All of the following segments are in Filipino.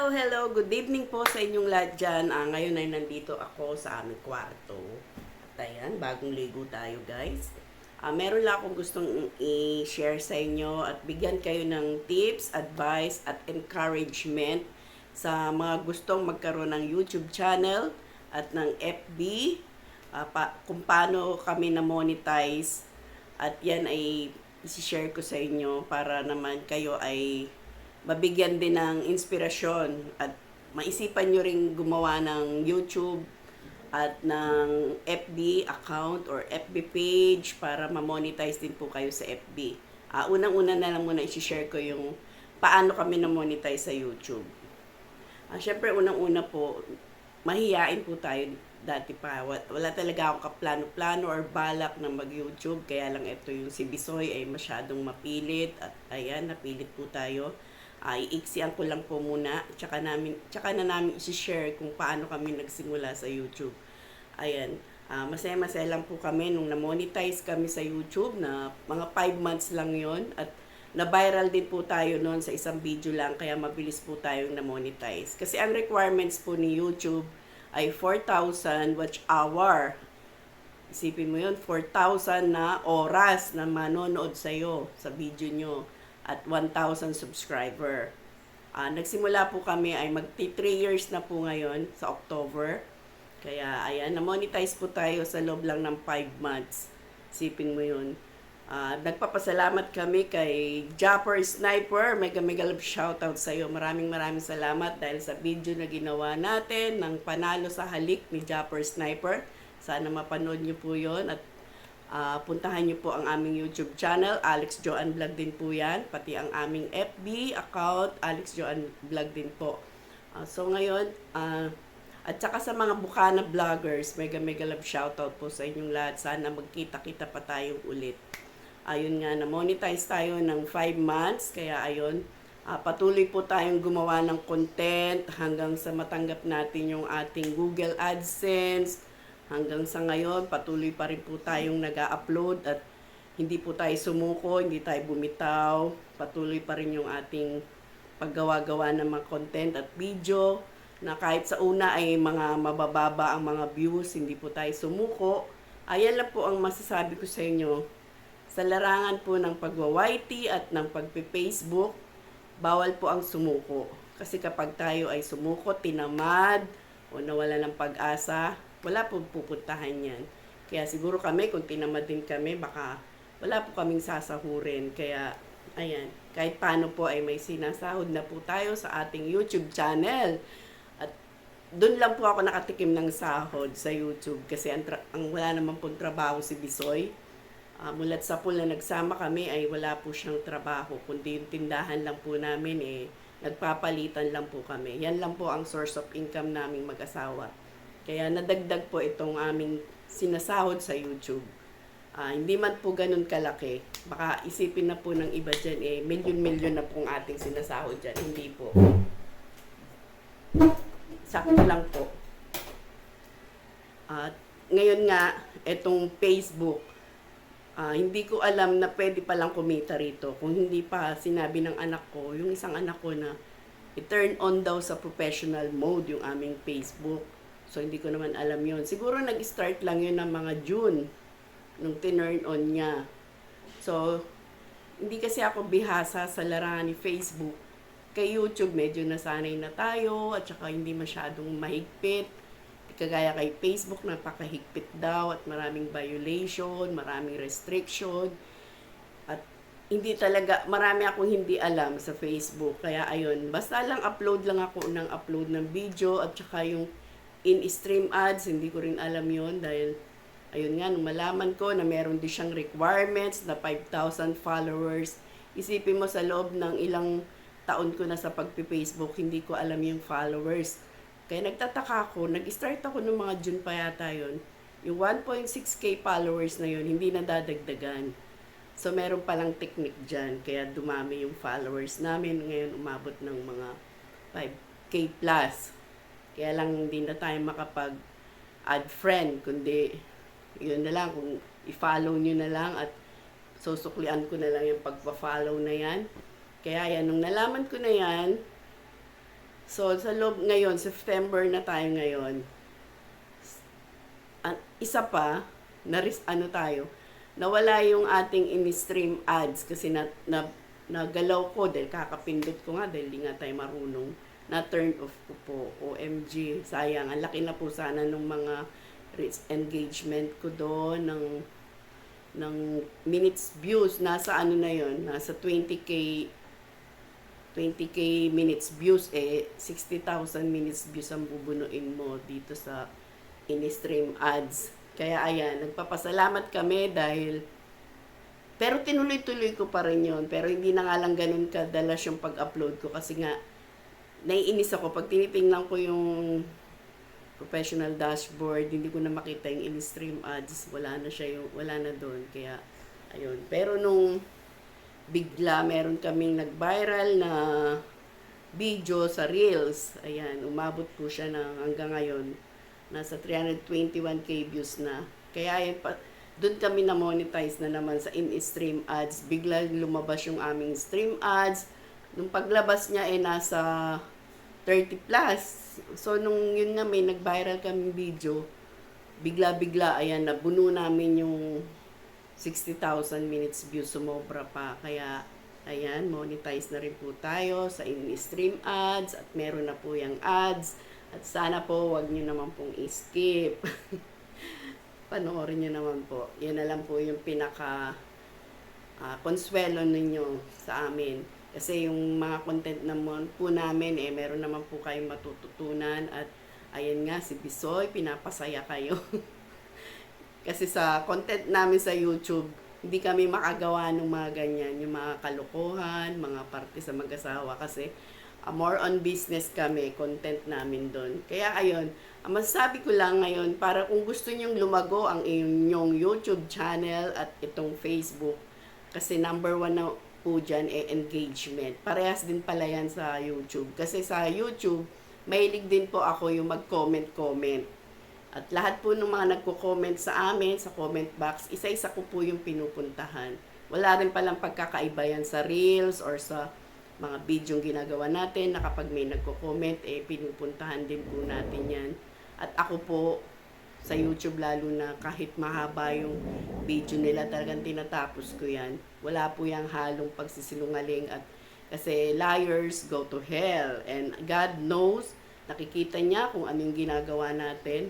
Hello. Good evening po sa inyong lahat dyan. Ngayon ay nandito ako sa aming kwarto. At ayan, bagong ligo tayo guys. Meron lang akong gustong i-share sa inyo at bigyan kayo ng tips, advice at encouragement sa mga gustong magkaroon ng YouTube channel at ng FB. Kung paano kami na-monetize at yan ay isi-share ko sa inyo para naman kayo ay mabigyan din ng inspirasyon at maisipan nyo ring gumawa ng YouTube at ng FB account or FB page para ma-monetize din po kayo sa FB. Unang-una na lang muna isi-share ko yung paano kami na-monetize sa YouTube. Siyempre, unang-una po, mahihain po tayo dati pa. Wala talaga akong kaplano-plano or balak na mag-YouTube. Kaya lang ito yung si Bisoy ay masyadong mapilit. At ayan, napilit po tayo. Iiksian ko lang po muna. Tsaka na namin isi-share kung paano kami nagsimula sa YouTube. Ayan. Masaya-masaya lang po kami nung na-monetize kami sa YouTube na mga 5 months lang yon at na-viral din po tayo noon sa isang video lang kaya mabilis po tayong na-monetize. Kasi ang requirements po ni YouTube ay 4,000 watch hour. Isipin mo yun, 4,000 na oras na manonood sa'yo sa video nyo at 1,000 subscriber. Nagsimula po kami ay magti 3 years na po ngayon sa October. Kaya ayan, na-monetize po tayo sa loob lang ng 5 months. Isipin mo yun. Nagpapasalamat kami kay Japper Sniper. Mega love shoutout sa iyo. Maraming salamat dahil sa video na ginawa natin ng panalo sa halik ni Japper Sniper. Sana mapanood niyo po 'yon at puntahan niyo po ang aming YouTube channel, Alex Joan Vlog din po 'yan, pati ang aming FB account, Alex Joan Vlog din po. So ngayon, at saka sa mga Bukana vloggers, mega love shoutout po sa inyong lahat. Sana magkita-kita pa tayo ulit. Ayun nga, na-monetize tayo ng 5 months. Kaya ayun, patuloy po tayong gumawa ng content hanggang sa matanggap natin yung ating Google AdSense. Hanggang sa ngayon, patuloy pa rin po tayong nag-upload at hindi po tayo sumuko, hindi tayo bumitaw. Patuloy pa rin yung ating paggawa-gawa ng mga content at video na kahit sa una ay mga mabababa ang mga views, hindi po tayo sumuko. Ayan lang po ang masasabi ko sa inyo. Sa larangan po ng pagwa-YT at ng pagpe-Facebook, bawal po ang sumuko. Kasi kapag tayo ay sumuko, tinamad, o nawala ng pag-asa, wala po pupuntahan yan. Kaya siguro kami, kung tinamad din kami, baka wala po kaming sasahurin. Kaya, ayan, kahit paano po ay may sinasahod na po tayo sa ating YouTube channel. At doon lang po ako nakatikim ng sahod sa YouTube kasi ang wala naman pong trabaho si Bisoy. Mulat sa pool na nagsama kami ay wala po siyang trabaho, kundi yung tindahan lang po namin nagpapalitan lang po kami. Yan lang po ang source of income naming mag-asawa. Kaya nadagdag po itong aming sinasahod sa YouTube. Hindi man po ganun kalaki. Baka isipin na po ng iba dyan, milyon-milyon na pong ating sinasahod dyan. Hindi po. Sakto lang po. At ngayon nga, itong Facebook, hindi ko alam na pwede palang kumita rito. Kung hindi pa sinabi ng anak ko, yung isang anak ko na i-turn on daw sa professional mode yung aming Facebook. So, hindi ko naman alam yun. Siguro nag-start lang yun ng mga June nung tinurn on niya. So, hindi kasi ako bihasa sa larangan ni Facebook. Kay YouTube, medyo nasanay na tayo at saka hindi masyadong mahigpit. Kagaya kay Facebook, napakahigpit daw at maraming violation, maraming restriction. At hindi talaga, marami akong hindi alam sa Facebook. Kaya ayun, basta lang upload lang ako ng upload ng video at saka yung in-stream ads, hindi ko rin alam yon dahil ayun nga, nung malaman ko na meron din siyang requirements na 5,000 followers, isipin mo sa loob ng ilang taon ko na sa pagpi-Facebook, hindi ko alam yung followers. Kaya nagtataka ako, nag-start ako ng mga June pa yata yun. Yung 1.6k followers na yun, hindi na dadagdagan. So, meron palang technique dyan. Kaya dumami yung followers namin. Ngayon, umabot ng mga 5k plus. Kaya lang hindi na tayo makapag-add friend. Kundi, yun na lang. Kung i-follow nyo na lang at susuklian ko na lang yung pagpa-follow na yan. Kaya yan, nung nalaman ko na yan, So, sa loob ngayon, September na tayo ngayon, isa pa, ano tayo, nawala yung ating in-stream ads kasi nagalaw ko dahil kakapindot ko nga dahil di nga tayo marunong na turn off ko po. OMG, sayang. Ang laki na po sana ng mga engagement ko doon ng minutes views. Nasa ano na yon, nasa 20k minutes views, 60,000 minutes views ang bubunuin mo dito sa in-stream ads. Kaya ayan, nagpapasalamat kami dahil pero tinuloy-tuloy ko pa rin yun. Pero hindi na nga lang ganun kadalas yung pag-upload ko kasi nga naiinis ako pag tinitingnan ko yung professional dashboard, hindi ko na makita yung in-stream ads. Wala na doon. Kaya ayun. Pero nung bigla meron kaming nag-viral na video sa Reels. Ayan, umabot po siya ng hanggang ngayon. Nasa 321k views na. Kaya ayun, doon kami na monetize na naman sa in-stream ads. Bigla lumabas yung aming stream ads. Nung paglabas niya nasa 30 plus. So nung yun nga may nag-viral kaming video, bigla-bigla ayan nabuno namin yung 60,000 minutes view, sumobra pa. Kaya ayan, monetize na rin po tayo sa in-stream ads at meron na po yung ads. At sana po wag niyo naman pong i-skip. Panoorin nyo naman po. Yan na lang po yung pinaka konsuelo ninyo sa amin. Kasi yung mga content naman po namin, meron naman po kayong matututunan. At ayan nga, si Bisoy, pinapasaya kayo. Kasi sa content namin sa YouTube, hindi kami makagawa ng mga ganyan. Yung mga kalokohan, mga parte sa mag-asawa. Kasi more on business kami, content namin doon. Kaya ayun, ang masasabi ko lang ngayon, para kung gusto nyong lumago ang inyong YouTube channel at itong Facebook, kasi number 1 na po dyan engagement. Parehas din pala yan sa YouTube. Kasi sa YouTube, mahilig din po ako yung mag-comment. At lahat po ng mga nagko-comment sa amin, sa comment box, isa-isa ko po yung pinupuntahan. Wala rin palang pagkakaiba yan sa Reels or sa mga video ginagawa natin na kapag may nagko-comment, pinupuntahan din po natin yan. At ako po, sa YouTube lalo na kahit mahaba yung video nila, talagang tinatapos ko yan. Wala po yung halong pagsisinungaling at kasi liars go to hell. And God knows, nakikita niya kung anong ginagawa natin.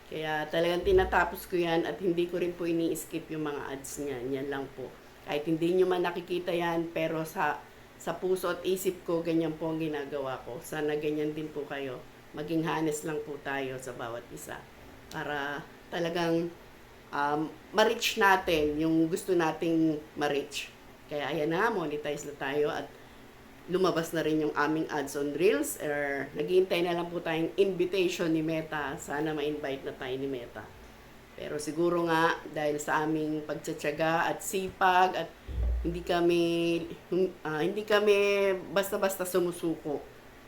Kaya talagang tinatapos ko yan at hindi ko rin po ini-skip yung mga ads niyan. Yan lang po. Kahit hindi nyo man nakikita yan, pero sa puso at isip ko, ganyan po ang ginagawa ko. Sana ganyan din po kayo. Maging honest lang po tayo sa bawat isa. Para talagang ma-reach natin yung gusto nating ma-reach. Kaya ayan na, monetize na tayo at lumabas na rin yung aming ads on Reels. Naghihintay na lang po tayong invitation ni Meta. Sana ma-invite na tayo ni Meta. Pero siguro nga, dahil sa aming pagtsatsaga at sipag at hindi kami basta-basta sumusuko.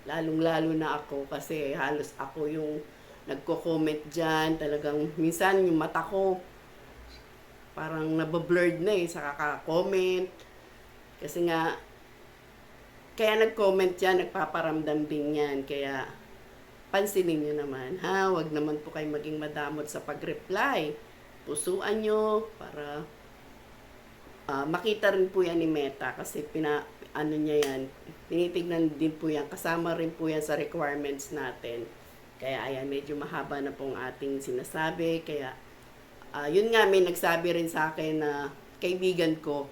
Lalong-lalo na ako kasi halos ako yung nagko-comment dyan. Talagang minsan yung mata ko parang nabablurred na sa kaka-comment. Kasi nga, kaya nag-comment yan, nagpaparamdam din yan. Kaya pansinin nyo naman, ha? Huwag naman po kayo maging madamot sa pag-reply. Pusuan nyo para makita rin po yan ni Meta kasi niya yan, tinitignan din po yan, kasama rin po yan sa requirements natin. Kaya ayan, medyo mahaba na pong ating sinasabi. Kaya yun nga, may nagsabi rin sa akin na kaibigan ko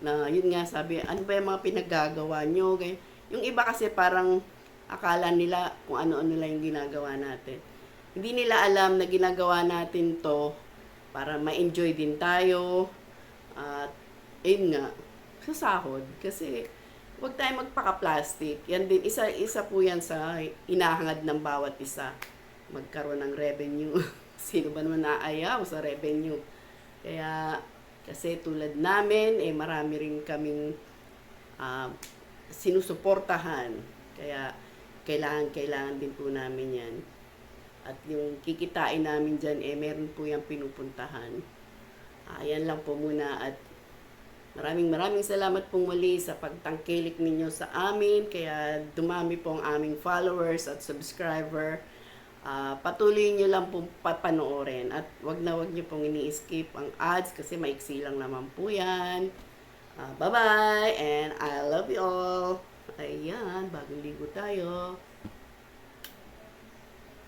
na yun nga sabi, ano ba yung mga pinaggagawa nyo? Yung iba kasi parang akala nila kung ano-ano lang yung ginagawa natin. Hindi nila alam na ginagawa natin to para ma-enjoy din tayo. At ayun nga, sa sahod. Kasi huwag tayo magpaka-plastic. Yan din, isa po yan sa inahangad ng bawat isa. Magkaroon ng revenue. Sino ba naman naayaw sa revenue? Kaya, kasi tulad namin, marami rin kaming sinusuportahan. Kaya, kailangan din po namin yan. At yung kikitain namin dyan, meron po yung pinupuntahan. Ayan lang po muna at Maraming salamat pong muli sa pagtangkilik ninyo sa amin. Kaya dumami po ang aming followers at subscriber. Patuloy nyo lang pong papanoorin. At wag nyo pong ini-skip ang ads kasi maiksi lang naman po yan. Bye-bye and I love you all. Ayan, bagong ligo tayo.